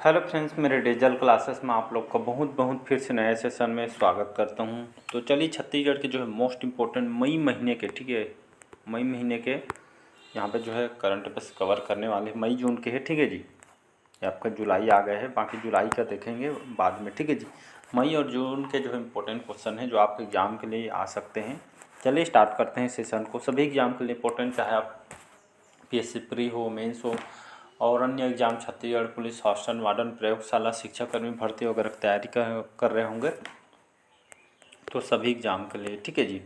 Hello friends, मेरे digital classes में आप लोग का बहुत बहुत फिर से नए सेशन में स्वागत करता हूं। तो चलिए छत्तीसगढ़ के जो है मोस्ट इम्पोर्टेंट मई महीने के, ठीक है, मई महीने के यहाँ पे जो है करंट अफेयर्स कवर करने वाले मई जून के है, ठीक है जी। ये आपका जुलाई आ गए हैं, बाकी जुलाई का देखेंगे बाद में, ठीक है जी। मई और जून के जो है इंपॉर्टेंट क्वेश्चन है जो आपके एग्जाम के लिए आ सकते हैं। चलिए स्टार्ट करते हैं सेशन को। सभी एग्जाम के लिए इंपॉर्टेंट, चाहे आप पीएससी प्री हो, मेंस हो और अन्य exam, Chhattisgarh police, hostel warden, प्रयोगशाला, शिक्षाकर्मी भर्ती वगैरह की तैयारी कर रहे होंगे तो सभी एग्जाम के लिए, ठीक है जी।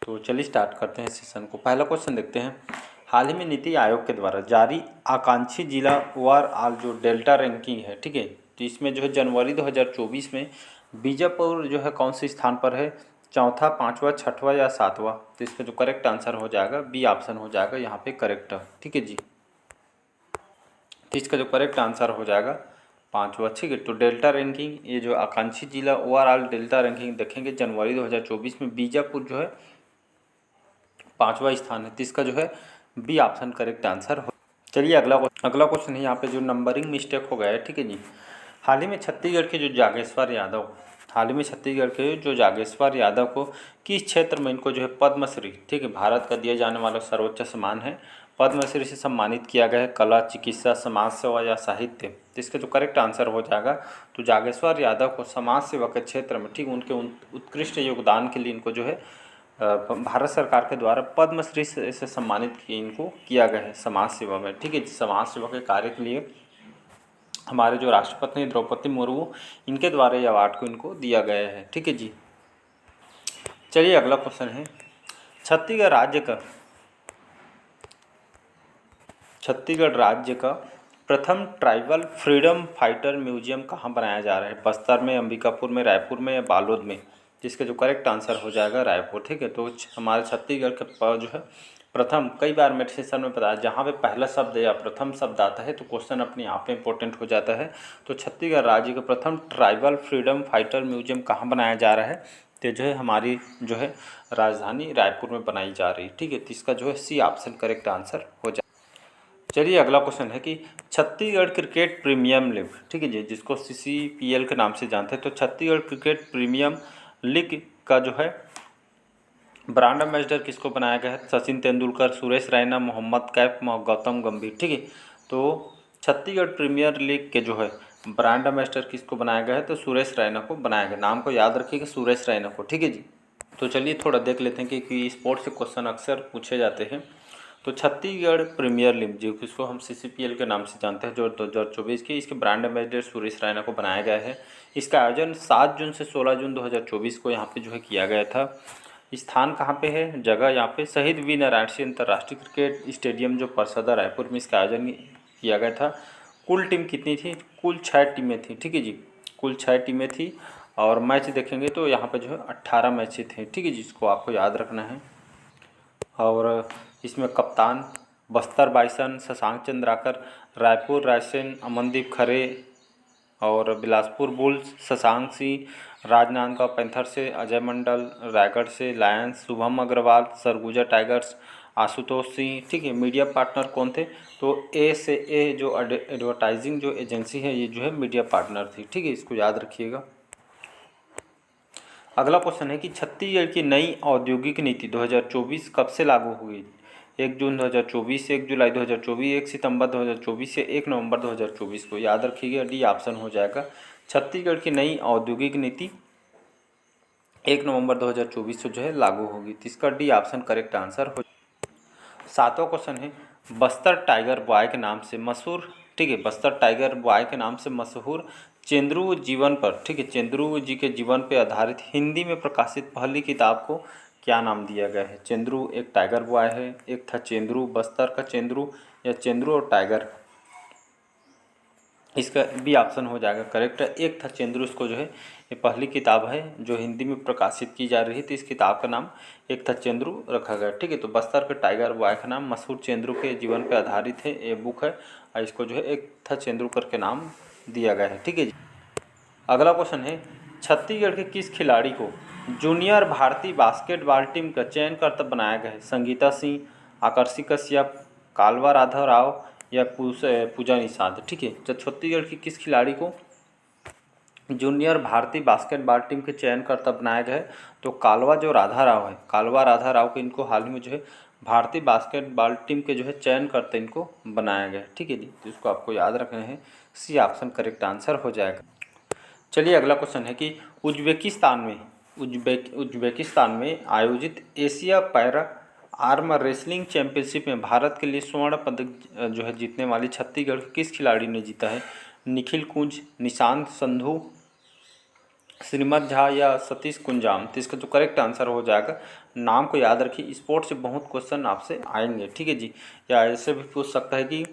तो चलिए स्टार्ट करते हैं सेशन को। पहला क्वेश्चन देखते हैं। हाल ही में नीति आयोग के द्वारा जारी आकांक्षी जिला ओवरऑल जो डेल्टा रैंकिंग है, ठीक है, तो इसमें जो है जनवरी 2024 में बीजापुर जो है कौन से स्थान पर है? चौथा, पाँचवा, छठवा या सातवां? तो इसका जो करेक्ट आंसर हो जाएगा बी ऑप्शन हो जाएगा यहाँ पे करेक्ट, ठीक है जी। तो इसका जो करेक्ट आंसर हो जाएगा पाँचवा, ठीक है। तो डेल्टा रैंकिंग, ये जो आकांक्षी जिला ओवरऑल डेल्टा रैंकिंग देखेंगे जनवरी 2024 में बीजापुर जो है पाँचवा स्थान है, तो इसका जो है बी ऑप्शन करेक्ट आंसर हो। चलिए अगला क्वेश्चन है। यहाँ पे जो नंबरिंग मिस्टेक हो गया है, ठीक है जी। हाल ही में छत्तीसगढ़ के जो जागेश्वर यादव हाल ही में छत्तीसगढ़ के जो जागेश्वर यादव को किस क्षेत्र में इनको जो है पद्मश्री, ठीक है, भारत का दिया जाने वाला सर्वोच्च सम्मान है, पद्मश्री से सम्मानित किया गया है? कला, चिकित्सा, समाज सेवा या साहित्य? तो इसका जो करेक्ट आंसर हो जाएगा, तो जागेश्वर यादव को समाज सेवा के क्षेत्र में, ठीक, उनके उत्कृष्ट योगदान के लिए इनको जो है भारत सरकार के द्वारा पद्मश्री से सम्मानित इनको किया गया है समाज सेवा में, ठीक है। समाज सेवा के कार्य के लिए हमारे जो राष्ट्रपति द्रौपदी मुर्मू, इनके द्वारा ये अवार्ड को इनको दिया गया है, ठीक है जी। चलिए अगला क्वेश्चन है। छत्तीसगढ़ राज्य का प्रथम ट्राइबल फ्रीडम फाइटर म्यूजियम कहाँ बनाया जा रहा है? बस्तर में, अंबिकापुर में, रायपुर में या बालोद में? जिसका जो करेक्ट आंसर हो जाएगा रायपुर, ठीक है। तो हमारे छत्तीसगढ़ के जो है प्रथम, कई बार मेरे सेशन में बताया, जहाँ पे पहला शब्द या प्रथम शब्द आता है तो क्वेश्चन अपने आप में इंपॉर्टेंट हो जाता है। तो छत्तीसगढ़ राज्य का प्रथम ट्राइबल फ्रीडम फाइटर म्यूजियम कहाँ बनाया जा रहा है? तो जो है हमारी जो है राजधानी रायपुर में बनाई जा रही है, ठीक है। तो इसका जो है सी ऑप्शन करेक्ट आंसर हो जाए। चलिए अगला क्वेश्चन है कि छत्तीसगढ़ क्रिकेट प्रीमियम लीग, ठीक है जी, जिसको CCPL के नाम से जानते हैं, तो छत्तीसगढ़ क्रिकेट प्रीमियम लीग का जो है ब्रांड एम्बेसडर किसको बनाया गया है? सचिन तेंदुलकर, सुरेश रैना, मोहम्मद कैफ, गौतम गंभीर, ठीक है। तो छत्तीसगढ़ प्रीमियर लीग के जो है ब्रांड एम्बेसडर किसको बनाया गया है? तो सुरेश रैना को बनाया गया। नाम को याद रखिएगा, सुरेश रैना को, ठीक है जी। तो चलिए थोड़ा देख लेते हैं कि स्पोर्ट्स से क्वेश्चन अक्सर पूछे जाते हैं। तो छत्तीसगढ़ प्रीमियर लीग जिसको हम CCPL के नाम से जानते हैं, जो 2024 की, इसके ब्रांड एम्बेसडर सुरेश रैना को बनाया गया है। इसका आयोजन 7 जून से 16 जून 2024 को यहाँ पे जो है किया गया था। स्थान कहाँ पे है? जगह यहाँ पे शहीद वी नारायण सिंह अंतर्राष्ट्रीय क्रिकेट स्टेडियम जो परसदा रायपुर में इसका आयोजन किया गया था। कुल टीम कितनी थी? कुल 6 टीमें थी, ठीक है जी। कुल 6 टीमें थी और मैच देखेंगे तो यहाँ पे जो है 18 मैचें थे, ठीक है, जिसको आपको याद रखना है। और इसमें कप्तान बस्तर बाइसन शशांक चंद्राकर, रायपुर रायसेन अमनदीप खरे और बिलासपुर बुल्स शशांक सिंह, राजनांदगांव पैंथर से अजय मंडल, रायगढ़ से लायंस शुभम अग्रवाल, सरगुजा टाइगर्स आशुतोष सिंह, ठीक है। मीडिया पार्टनर कौन थे? तो ए से ए जो एडवर्टाइजिंग जो एजेंसी है, ये जो है मीडिया पार्टनर थी, ठीक है, इसको याद रखिएगा। अगला क्वेश्चन है कि छत्तीसगढ़ की नई औद्योगिक नीति 2024 कब से लागू हुई? 1 जून 2024, 1 जुलाई 2024, 1 सितंबर 2024 या 1 नवंबर 2024 को? याद रखिएगा, डी ऑप्शन हो जाएगा। छत्तीसगढ़ की नई औद्योगिक नीति 1 नवंबर 2024 से जो है लागू होगी, तो इसका डी ऑप्शन करेक्ट आंसर हो। सातवां क्वेश्चन है। बस्तर टाइगर बॉय के नाम से मशहूर, ठीक है, बस्तर टाइगर बॉय के नाम से मशहूर चंद्रू जीवन पर, ठीक है, चंद्रू जी के जीवन पर आधारित हिंदी में प्रकाशित पहली किताब को क्या नाम दिया गया है? चंद्रू एक टाइगर बॉय है, एक था चंद्रू, बस्तर का चंद्रू, या चंद्रू और टाइगर? इसका बी ऑप्शन हो जाएगा करेक्ट। एक था चंद्रू, इसको जो है ये पहली किताब है जो हिंदी में प्रकाशित की जा रही थी। इस किताब का नाम एक था चंद्रू रखा गया, ठीक है। तो बस्तर के टाइगर बॉय का नाम मशहूर चंद्रू के जीवन पर आधारित है, ये बुक है, और इसको जो है एक था चंद्रू करके नाम दिया गया है, ठीक है जी। अगला क्वेश्चन है। छत्तीसगढ़ के किस खिलाड़ी को जूनियर भारतीय बास्केटबॉल टीम का चयनकर्ता बनाया गया है? संगीता सिंह, आकर्षि कश्यप, कालवा राधा राव या पूजा निषाद, ठीक है। जब छत्तीसगढ़ की किस खिलाड़ी को जूनियर भारतीय बास्केटबॉल टीम के चयनकर्ता बनाया गया है, तो कालवा जो राधा राव है, कालवा राधा राव को इनको हाल ही में जो है भारतीय बास्केटबॉल टीम के जो है चयनकर्ता इनको बनाया गया है, ठीक है जी। तो इसको आपको याद रखना है, सी ऑप्शन करेक्ट आंसर हो जाएगा। चलिए अगला क्वेश्चन है कि उज्बेकिस्तान में आयोजित Asia para arm wrestling championship में भारत के लिए स्वर्ण पदक जो है जीतने वाली छत्तीसगढ़ के किस खिलाड़ी ने जीता है? निखिल कुंज, निशांत संधू, श्रीमत झा या सतीश कुंजाम? तो इसका जो करेक्ट आंसर हो जाएगा, नाम को याद रखिए, स्पोर्ट्स से बहुत क्वेश्चन आपसे आएंगे, ठीक है जी। या ऐसे भी पूछ सकता है कि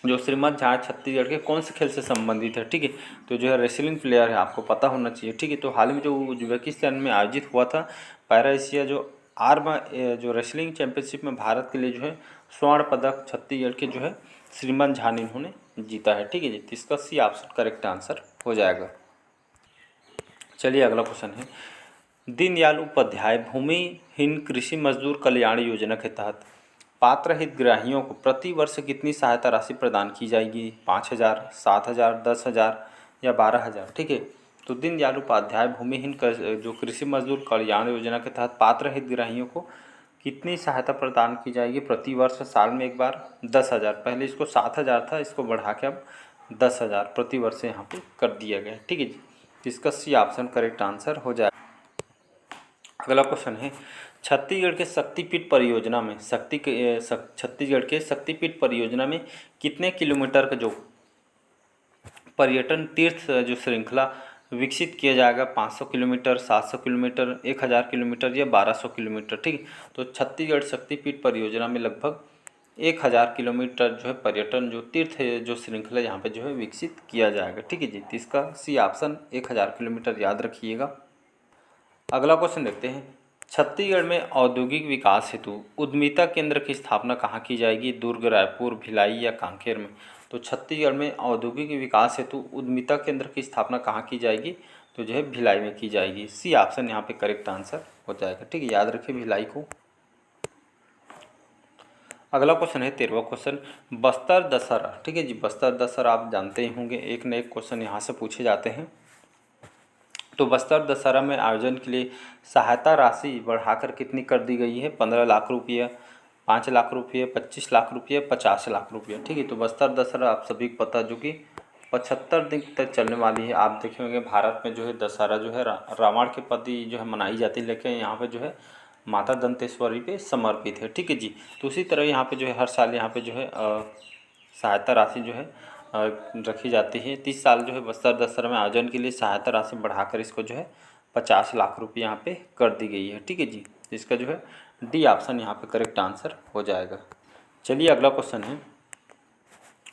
जो श्रीमत झा छत्तीसगढ़ के कौन से खेल से संबंधित है, ठीक है। तो जो है रेसलिंग प्लेयर है, आपको पता होना चाहिए, ठीक है। तो हाल में जो उज्बेकिस्तान में आयोजित हुआ था पैरा एशिया जो आर्म जो रेसलिंग चैंपियनशिप में भारत के लिए जो है स्वर्ण पदक छत्तीसगढ़ के जो है श्रीमत झा ने इन्होंने जीता है, ठीक है जी। तो इसका सी ऑप्शन करेक्ट आंसर हो जाएगा। चलिए अगला क्वेश्चन है, दीनदयाल उपाध्याय भूमिहीन कृषि मजदूर कल्याण योजना के तहत पात्र हितग्राहियों को प्रति वर्ष कितनी सहायता राशि प्रदान की जाएगी? 5,000, 7,000, 10,000 या 12,000, ठीक है। तो दीनदयाल उपाध्याय भूमिहीन जो कृषि मजदूर कल्याण योजना के तहत पात्र हितग्राहियों को कितनी सहायता प्रदान की जाएगी प्रति वर्ष? साल में एक बार 10,000, पहले इसको 7,000 था, इसको बढ़ा के अब 10,000 प्रति वर्ष यहाँ पे कर दिया गया है, ठीक है जी। इसका सी ऑप्शन करेक्ट आंसर हो जाए। अगला क्वेश्चन है, छत्तीसगढ़ के शक्तिपीठ परियोजना में छत्तीसगढ़ के शक्तिपीठ परियोजना में कितने किलोमीटर का जो पर्यटन तीर्थ जो श्रृंखला विकसित किया जाएगा? 500 किलोमीटर, 700 किलोमीटर, 1,000 किलोमीटर या 1,200 किलोमीटर, ठीक है। तो छत्तीसगढ़ शक्तिपीठ परियोजना में लगभग 1,000 किलोमीटर जो है पर्यटन जो तीर्थ है जो श्रृंखला यहाँ पे जो है विकसित किया जाएगा, ठीक है जी। तो इसका सी ऑप्शन 1,000 किलोमीटर याद रखिएगा। अगला क्वेश्चन देखते हैं, छत्तीसगढ़ में औद्योगिक विकास हेतु उद्यमिता केंद्र की स्थापना कहाँ की जाएगी? दुर्ग, रायपुर, भिलाई या कांकेर में? तो छत्तीसगढ़ में औद्योगिक विकास हेतु उद्यमिता केंद्र की स्थापना कहाँ की जाएगी? तो जो है भिलाई में की जाएगी। सी ऑप्शन यहाँ पे करेक्ट आंसर हो जाएगा, ठीक है, याद रखिए भिलाई को। अगला क्वेश्चन है 13वां क्वेश्चन, बस्तर दशहरा, ठीक है जी। बस्तर दशहरा आप जानते ही होंगे, एक न एक क्वेश्चन यहाँ से पूछे जाते हैं। तो बस्तर दशहरा में आयोजन के लिए सहायता राशि बढ़ाकर कितनी कर दी गई है? 15 लाख रुपये, 5 लाख रुपये, 25 लाख रुपये, 50 लाख रुपये, ठीक है। तो बस्तर दशहरा आप सभी को पता जो कि 75 दिन तक चलने वाली है। आप देखे होंगे भारत में जो है दशहरा जो है रावण के प्रति जो है मनाई जाती है, लेकिन यहाँ पे जो है माता दंतेश्वरी पे समर्पित है, ठीक है जी। तो उसी तरह यहाँ पे जो है हर साल यहाँ पे जो है सहायता राशि जो है रखी जाती है। 30 साल जो है बस्तर दशहरा में आयोजन के लिए सहायता राशि बढ़ाकर इसको जो है 50 लाख रुपये यहाँ पे कर दी गई है, ठीक है जी। इसका जो है डी ऑप्शन यहाँ पे करेक्ट आंसर हो जाएगा। चलिए अगला क्वेश्चन है,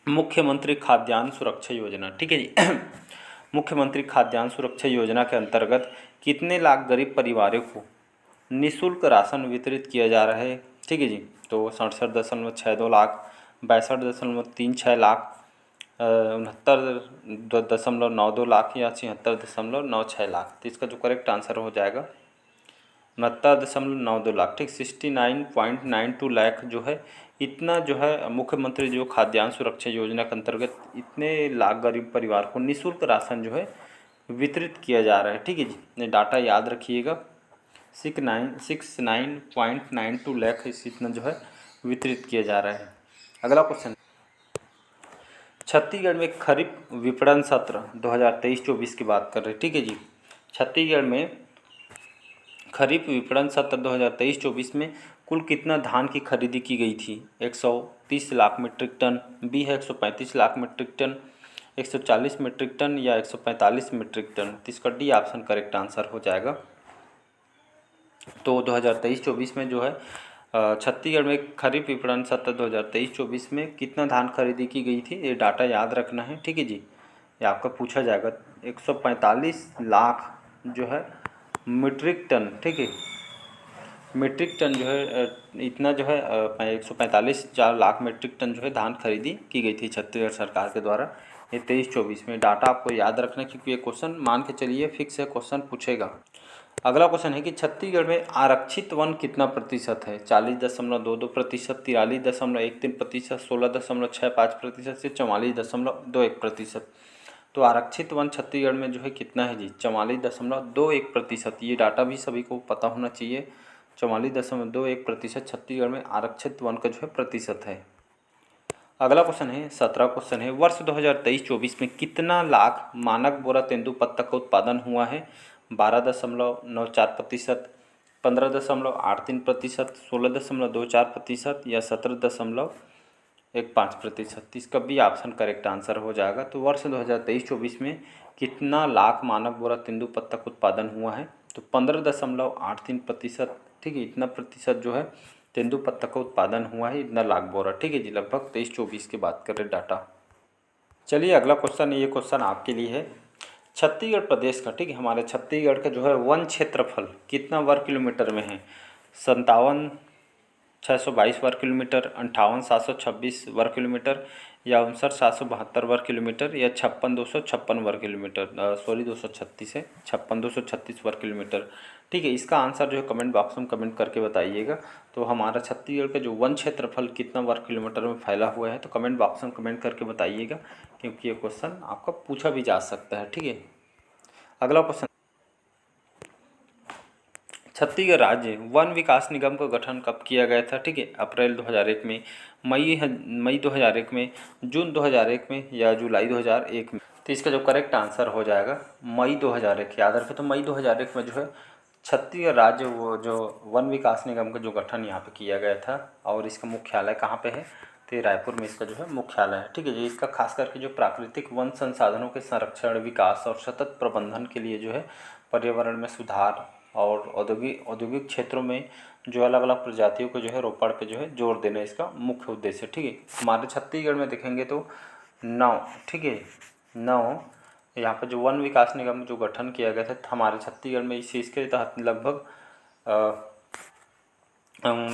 मुख्यमंत्री खाद्यान्न सुरक्षा योजना, ठीक है जी। मुख्यमंत्री खाद्यान्न सुरक्षा योजना के अंतर्गत कितने लाख गरीब परिवारों को निःशुल्क राशन वितरित किया जा रहा है? ठीक है जी। तो 67.62 लाख, 62.36 लाख, 69.92 लाख या 76.96 लाख। तो इसका जो करेक्ट आंसर हो जाएगा 69.92 लाख, ठीक। 69.92 लाख जो है, इतना जो है मुख्यमंत्री जो खाद्यान्न सुरक्षा योजना के अंतर्गत इतने लाख गरीब परिवार को निःशुल्क राशन जो है वितरित किया जा रहा है, ठीक है जी। डाटा याद रखिएगा, 69.92 लाख इतना जो है वितरित किया जा रहा है। अगला क्वेश्चन, छत्तीसगढ़ में खरीफ विपणन सत्र 2023-24 की बात कर रहे हैं, ठीक है जी। छत्तीसगढ़ में खरीफ विपणन सत्र 2023-24 में कुल कितना धान की खरीदी की गई थी? 130 लाख मीट्रिक टन, बी है 135 lakh metric ton, 140 metric ton या 145 मीट्रिक टन? तो इसका डी ऑप्शन करेक्ट आंसर हो जाएगा। तो 2023-24 में जो है छत्तीसगढ़ में खरीफ विपणन सत्र 2023-24 में कितना धान खरीदी की गई थी? ये डाटा याद रखना है, ठीक है जी। ये आपका पूछा जाएगा। 145 लाख जो है मीट्रिक टन, ठीक है, मीट्रिक टन जो है इतना जो है 145 लाख मीट्रिक टन जो है धान खरीदी की गई थी छत्तीसगढ़ सरकार के द्वारा ये 23-24 में। डाटा आपको याद रखना है क्योंकि ये क्वेश्चन मान के चलिए फिक्स है, क्वेश्चन पूछेगा। अगला क्वेश्चन है कि छत्तीसगढ़ में आरक्षित वन कितना प्रतिशत है? 40.22%, 43.13%, 16.65% से 44.21%। तो आरक्षित वन छत्तीसगढ़ में जो है कितना है जी? 44.21%। ये डाटा भी सभी को पता होना चाहिए। 44.21% छत्तीसगढ़ में आरक्षित वन का जो है प्रतिशत है। अगला क्वेश्चन है 17 क्वेश्चन है, वर्ष 2023-24 में कितना लाख मानक बोरा तेंदुपत्ता का उत्पादन हुआ है? 12.94%, 15.83%, 16.24% या 17.15%। इसका भी ऑप्शन करेक्ट आंसर हो जाएगा। तो वर्ष 2023-24 में कितना लाख मानक बोरा तेंदुपत्ता का उत्पादन हुआ है? तो 15.83%। ठीक है, इतना प्रतिशत जो है तेंदुपत्ता का उत्पादन हुआ है, इतना लाख बोरा। ठीक है जी, लगभग 23-24 की बात करें डाटा। चलिए अगला क्वेश्चन, ये क्वेश्चन आपके लिए है छत्तीसगढ़ प्रदेश का। ठीक है, हमारे छत्तीसगढ़ का जो है वन क्षेत्रफल कितना वर्ग किलोमीटर में है? 57,622 वर्ग किलोमीटर, 58,726 वर्ग किलोमीटर या 59,772 वर्ग किलोमीटर या 56,256 वर्ग किलोमीटर। 236 है, 56,236 वर्ग किलोमीटर। ठीक है, इसका आंसर जो है कमेंट बॉक्स में कमेंट करके बताइएगा। तो हमारा छत्तीसगढ़ का जो वन क्षेत्रफल कितना वर्ग किलोमीटर में फैला हुआ है, तो कमेंट बॉक्स में कमेंट करके बताइएगा, क्योंकि ये क्वेश्चन आपका पूछा भी जा सकता है। ठीक है, अगला क्वेश्चन, छत्तीसगढ़ राज्य वन विकास निगम का गठन कब किया गया था? ठीक है, अप्रैल 2001 में, मई 2001 में, जून 2001 में या जुलाई 2001 में। तो इसका जो करेक्ट आंसर हो जाएगा मई 2001। याद रखें, तो मई 2001 में जो है छत्तीसगढ़ राज्य वो जो वन विकास निगम का जो गठन यहाँ पे किया गया था। और इसका मुख्यालय कहाँ पे है? तो रायपुर में इसका जो है मुख्यालय है। ठीक है जी, इसका खास करके जो प्राकृतिक वन संसाधनों के संरक्षण, विकास और सतत प्रबंधन के लिए जो है पर्यावरण में सुधार और औद्योगिक क्षेत्रों में जो अलग अलग प्रजातियों को जो है रोपण पे जो है जोर देना इसका मुख्य उद्देश्य है। ठीक है, हमारे छत्तीसगढ़ में देखेंगे तो 9, ठीक है 9 यहाँ पे जो वन विकास निगम जो गठन किया गया था हमारे छत्तीसगढ़ में, इसके तहत लगभग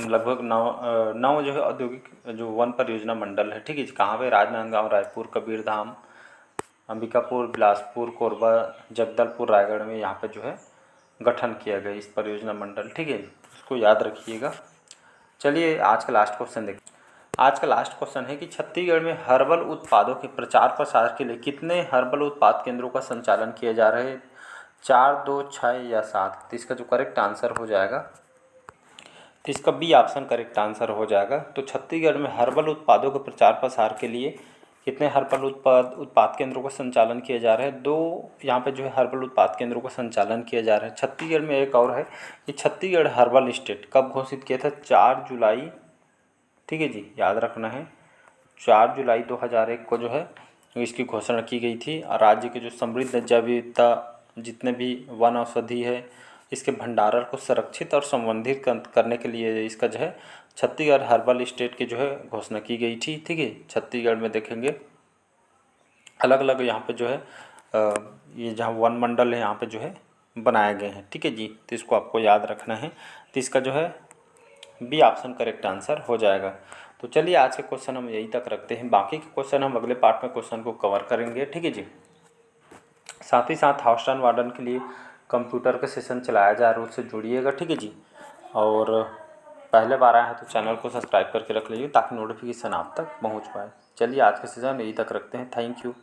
लगभग 9 जो है औद्योगिक जो वन परियोजना मंडल है। ठीक है, कहाँ पे? राजनांदगांव, रायपुर, कबीरधाम, अंबिकापुर, बिलासपुर, कोरबा, जगदलपुर, रायगढ़ में यहाँ पे जो है गठन किया गया इस परियोजना मंडल। ठीक है, उसको याद रखिएगा। चलिए आज का लास्ट क्वेश्चन देखिए। आज का लास्ट क्वेश्चन है कि छत्तीसगढ़ में हर्बल उत्पादों के प्रचार प्रसार के लिए कितने हर्बल उत्पाद केंद्रों का संचालन किया जा रहा है? 4, 2, 6 या 7। तो इसका जो करेक्ट आंसर हो जाएगा, तो इसका बी ऑप्शन करेक्ट आंसर हो जाएगा। तो छत्तीसगढ़ में हर्बल उत्पादों के प्रचार प्रसार के लिए कितने हर्बल उत्पाद केंद्रों का संचालन किया जा रहा है? 2 यहाँ पे जो है हर्बल उत्पाद केंद्रों का संचालन किया जा रहा है। छत्तीसगढ़ में एक और है कि छत्तीसगढ़ हर्बल स्टेट कब घोषित किया था? 4 जुलाई। ठीक है जी, याद रखना है 4 जुलाई 2001 को जो है इसकी घोषणा की गई थी। और राज्य के जो समृद्ध जैव विविधता, जितने भी वन औषधि है, इसके भंडारण को संरक्षित और संवर्धित करने के लिए इसका जो है छत्तीसगढ़ हर्बल स्टेट की जो है घोषणा की गई थी। ठीक है, छत्तीसगढ़ में देखेंगे अलग अलग यहाँ पे जो है ये जहाँ वन मंडल है यहाँ पे जो है बनाए गए हैं। ठीक है जी, तो इसको आपको याद रखना है। तो इसका जो है बी ऑप्शन करेक्ट आंसर हो जाएगा। तो चलिए आज के क्वेश्चन हम यहीं तक रखते हैं, बाकी के क्वेश्चन हम अगले पार्ट में क्वेश्चन को कवर करेंगे। ठीक है जी, साथ ही साथ हॉस्टल वार्डन के लिए कंप्यूटर का सेशन चलाया जा रहा है, उससे जुड़िएगा। ठीक है जी, और पहले बार आए हैं तो चैनल को सब्सक्राइब करके रख लीजिए ताकि नोटिफिकेशन आप तक पहुंच पाए। चलिए आज का सेशन यहीं तक रखते हैं। Thank you.